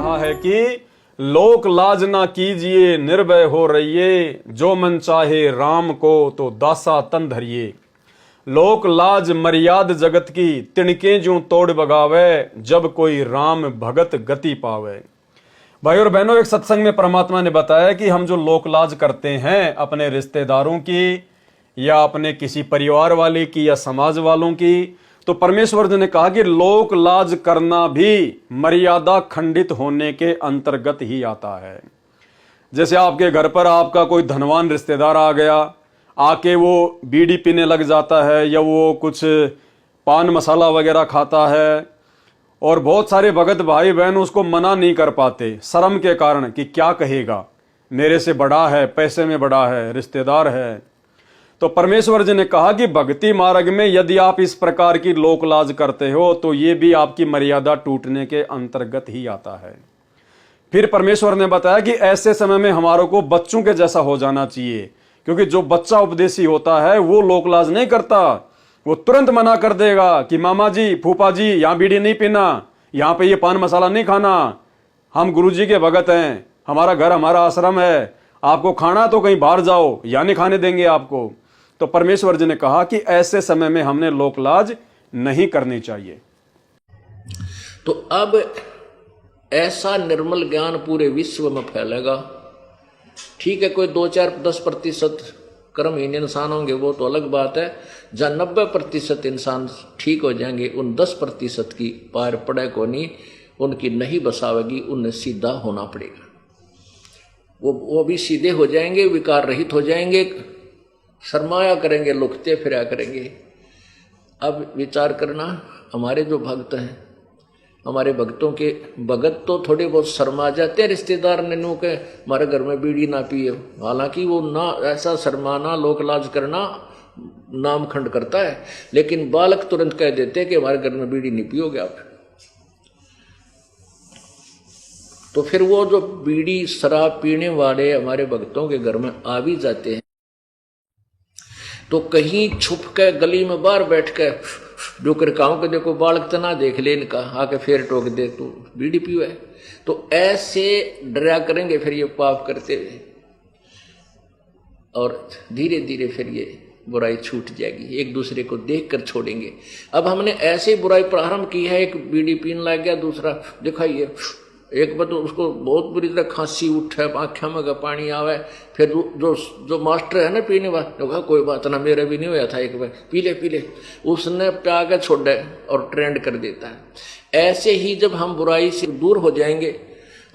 कहा है कि लोक लाज ना कीजिए, निर्भय हो रहिए, जो मन चाहे राम को तो दासा तन धरिए। लोक लाज मर्याद जगत की, तिणके ज्यों तोड़ बगावे, जब कोई राम भगत गति पावे। भाई और बहनों, एक सत्संग में परमात्मा ने बताया कि हम जो लोक लाज करते हैं अपने रिश्तेदारों की या अपने किसी परिवार वाले की या समाज वालों की, तो परमेश्वर जी ने कहा कि लोक लाज करना भी मर्यादा खंडित होने के अंतर्गत ही आता है। जैसे आपके घर पर आपका कोई धनवान रिश्तेदार आ गया, आके वो बीड़ी पीने लग जाता है या वो कुछ पान मसाला वगैरह खाता है, और बहुत सारे भगत भाई बहन उसको मना नहीं कर पाते शर्म के कारण कि क्या कहेगा, मेरे से बड़ा है, पैसे में बड़ा है, रिश्तेदार है। तो परमेश्वर जी ने कहा कि भक्ति मार्ग में यदि आप इस प्रकार की लोक लाज करते हो तो ये भी आपकी मर्यादा टूटने के अंतर्गत ही आता है। फिर परमेश्वर ने बताया कि ऐसे समय में हमारों को बच्चों के जैसा हो जाना चाहिए, क्योंकि जो बच्चा उपदेशी होता है वो लोक लाज नहीं करता, वो तुरंत मना कर देगा कि मामा जी, फूफा जी, यहाँ बीड़ी नहीं पीना, यहाँ पे ये पान मसाला नहीं खाना, हम गुरुजी के भगत हैं, हमारा घर हमारा आश्रम है, आपको खाना तो कहीं बाहर जाओ, या नहीं खाने देंगे आपको। तो परमेश्वर जी ने कहा कि ऐसे समय में हमने लोक लाज नहीं करनी चाहिए। तो अब ऐसा निर्मल ज्ञान पूरे विश्व में फैलेगा। ठीक है, कोई 2-4-10% कर्महीन इंसान होंगे वो तो अलग बात है। जहां 90% इंसान ठीक हो जाएंगे, उन 10% की पार पड़े को नहीं, उनकी नहीं बसावेगी, उन्हें सीधा होना पड़ेगा। वो भी सीधे हो जाएंगे, विकार रहित हो जाएंगे, शर्माया करेंगे, लुकते फिरा करेंगे। अब विचार करना, हमारे जो भक्त हैं, हमारे भक्तों के भगत तो थोड़े बहुत शर्मा जाते हैं रिश्तेदार ने नो के हमारे घर में बीड़ी ना पिए, हालांकि वो ना ऐसा शर्माना लोक लाज करना नाम खंड करता है, लेकिन बालक तुरंत कह देते हैं कि हमारे घर में बीड़ी नहीं पियोगे आप। तो फिर वो जो बीड़ी शराब पीने वाले हमारे भक्तों के घर में आ भी जाते हैं तो कहीं छुप के गली में बाहर बैठ के जो करकाओं के देखो बालक तना देख ले इनका, आके फिर टोक दे तू बीड़ी पियो है, तो ऐसे डरा करेंगे फिर ये पाप करते हुए, और धीरे धीरे फिर ये बुराई छूट जाएगी, एक दूसरे को देखकर छोड़ेंगे। अब हमने ऐसे बुराई प्रारंभ की है, एक बीड़ी पीने लग गया, दूसरा दिखाइए, एक बार तो उसको बहुत बुरी तरह खांसी उठे, आँखें में पानी आवे, फिर जो मास्टर है ना पीने वाला, कहा कोई बात ना, मेरा भी नहीं हुआ था, एक बार पी ले, उसने प्या के छोड़े और ट्रेंड कर देता है। ऐसे ही जब हम बुराई से दूर हो जाएंगे,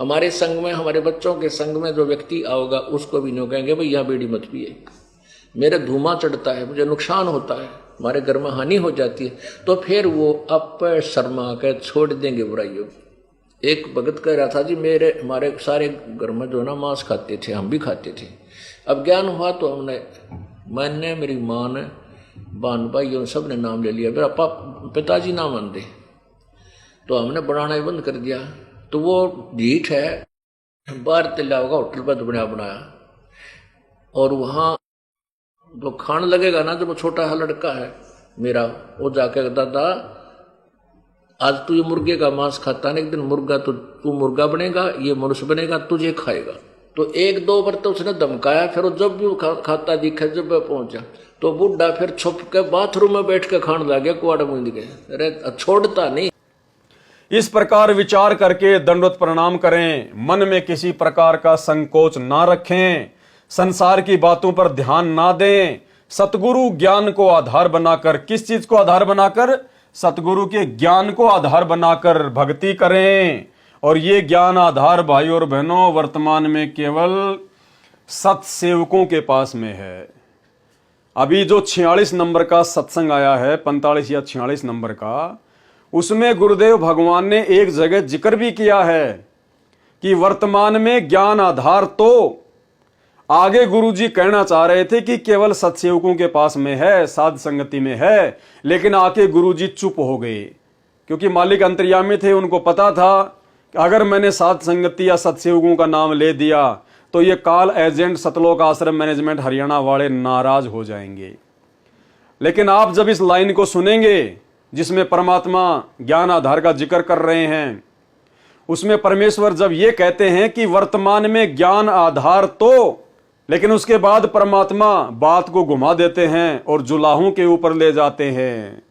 हमारे संग में, हमारे बच्चों के संग में जो व्यक्ति आओगा उसको भी नहीं कहेंगे भाई यहाँ बीड़ी मत पिए, मेरा धुआं चढ़ता है, मुझे नुकसान होता है, हमारे घर में हानि हो जाती है, तो फिर वो अब शर्मा कर छोड़ देंगे बुराइयों। एक भगत कह रहा था जी, हमारे सारे घर में जो ना मांस खाते थे, हम भी खाते थे, अब ज्ञान हुआ तो मैंने मेरी माँ ने, बहन भाई उन सब ने नाम ले लिया, मेरा पिताजी ना मान दे, तो हमने बनाना ही बंद कर दिया। तो वो ढीठ है, बाहर तिल्ला होगा होटल पर बनाया, और वहाँ जो खाने लगेगा ना, जब वो छोटा सा लड़का है मेरा, वो जाके दादा आज तू ये मुर्गे का मांस खाता है, एक दिन मुर्गा तो तू मुर्गा बनेगा, ये मनुष्य बनेगा, तुझे खाएगा। तो 1-2 बार तो उसने धमकाया, फिर वो जब भी खाता दिखा, जब पहुंचा तो बुढ़ा फिर छुप के बाथरूम में बैठ के खाने लग गया, कुआड़ा मूंद के, अरे छोड़ता नहीं। इस प्रकार विचार करके दंडवत प्रणाम करें, मन में किसी प्रकार का संकोच ना रखें, संसार की बातों पर ध्यान ना दें, सतगुरु ज्ञान को आधार बनाकर, किस चीज को आधार बनाकर? सतगुरु के ज्ञान को आधार बनाकर भक्ति करें। और ये ज्ञान आधार भाई और बहनों वर्तमान में केवल सत्सेवकों के पास में है। अभी जो 46 नंबर का सत्संग आया है, 45 या 46 नंबर का, उसमें गुरुदेव भगवान ने एक जगह जिक्र भी किया है कि वर्तमान में ज्ञान आधार तो आगे गुरुजी कहना चाह रहे थे कि केवल सत्सेवकों के पास में है, साध संगति में है, लेकिन आके गुरुजी चुप हो गए, क्योंकि मालिक अंतर्यामी थे, उनको पता था कि अगर मैंने साध संगति या सत्सेवकों का नाम ले दिया तो ये काल एजेंट सतलोक आश्रम मैनेजमेंट हरियाणा वाले नाराज हो जाएंगे। लेकिन आप जब इस लाइन को सुनेंगे जिसमें परमात्मा ज्ञान आधार का जिक्र कर रहे हैं, उसमें परमेश्वर जब ये कहते हैं कि वर्तमान में ज्ञान आधार तो, लेकिन उसके बाद परमात्मा बात को घुमा देते हैं और जुलाहों के ऊपर ले जाते हैं।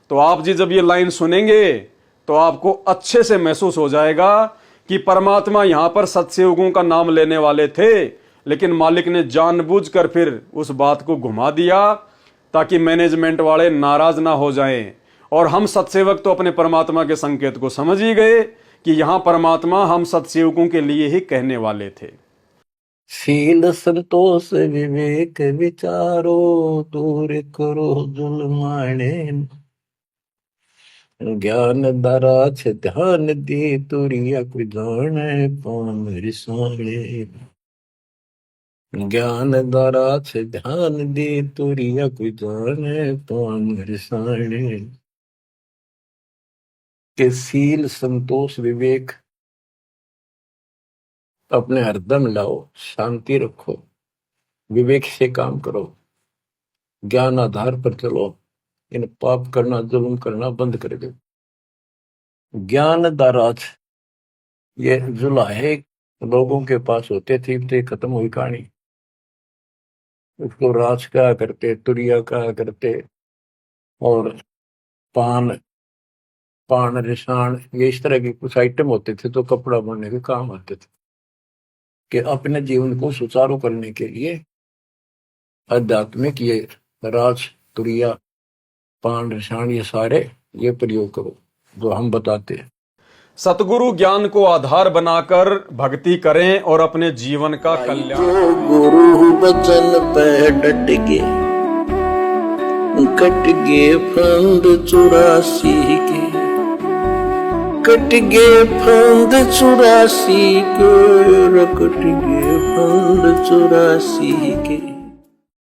तो आप जी जब ये लाइन सुनेंगे तो आपको अच्छे से महसूस हो जाएगा कि परमात्मा यहां पर सत्सयुगों का नाम लेने वाले थे, लेकिन मालिक ने जानबूझकर फिर उस बात को घुमा दिया ताकि मैनेजमेंट वाले नाराज ना हो जाएं। और हम सत्सेवक तो अपने परमात्मा के संकेत को समझ ही गए कि यहां परमात्मा हम सत्सेवकों के लिए ही कहने वाले थे। शील संतोष विवेक विचारो दूर करो जुल्माने ज्ञान दराछ ध्यान दे तुरिया कोई जाने कौन रिसाने ज्ञान दराछ ध्यान दे तुरिया कोई जाने कौन रिसाने के शील संतोष विवेक अपने हरदम लाओ, शांति रखो, विवेक से काम करो, ज्ञान आधार पर चलो, इन पाप करना जुल्म करना बंद कर दो। ज्ञान दाराज ये जुलाहे लोगों के पास होते थे, तो खत्म हुई कहानी। उसको राज कहा करते, तुरिया कहा करते, और पान रिसाण, ये इस तरह के कुछ आइटम होते थे तो कपड़ा बनने के काम आते थे। कि अपने जीवन को सुचारू करने के लिए आध्यात्मिक ये राज तुरिया पान रिसाण ये सारे ये प्रयोग करो जो हम बताते हैं। सतगुरु ज्ञान को आधार बनाकर भक्ति करें और अपने जीवन का कल्याण। जो गुरु बचन पे डट गए, कट गए फंद 84 के, कट गए फंद 84 के, कट गए फंद 84 के।